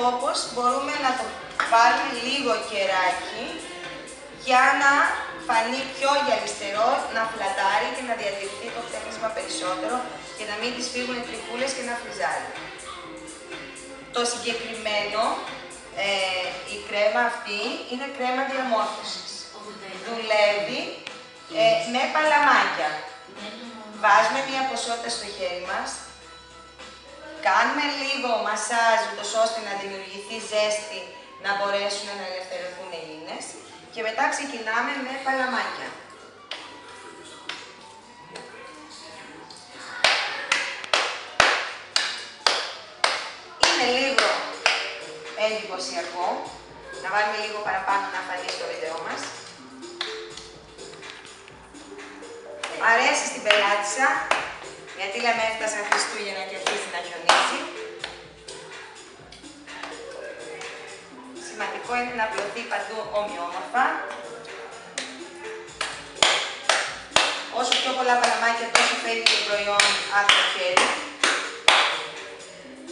όπως μπορούμε να το βάλουμε λίγο κεράκι για να φανεί πιο γυαλιστερό, να φλατάρει και να διατηρηθεί το χτένισμα περισσότερο και να μην της φύγουν τριχούλες και να φριζάρει. Το συγκεκριμένο, η κρέμα αυτή είναι κρέμα διαμόρφωσης. Δουλεύει με παλαμάκια. Βάζουμε μία ποσότητα στο χέρι μας, κάνουμε λίγο μασάζ, ώστε να δημιουργηθεί ζέστη, να μπορέσουν να ελευθερωθούν οι ίνες και μετά ξεκινάμε με παλαμάκια. Είναι λίγο εντυπωσιακό, να βάλουμε λίγο παραπάνω να φανεί στο βίντεο μας. Αρέσει στην πελάτησα, γιατί λέμε έφτασαν Χριστούγεννα και αρχίζει να χιονίζει. Σημαντικό είναι να απλωθεί παντού ομοιόμορφα. Όσο πιο πολλά παλαμάκια, τόσο φεύγει το προϊόν από το χέρι.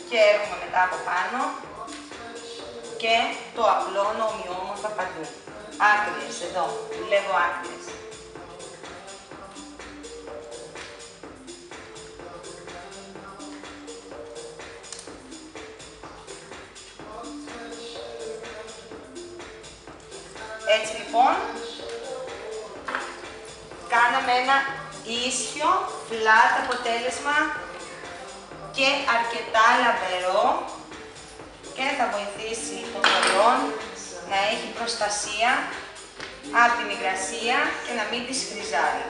Και έρχομαι μετά από πάνω και το απλώνω ομοιόμορφα παντού. Άκριες, εδώ, δουλεύω άκριες. Έτσι λοιπόν, κάναμε ένα ίσιο, flat αποτέλεσμα και αρκετά λαμπερό και θα βοηθήσει το προϊόν να έχει προστασία από την υγρασία και να μην της φριζάρει.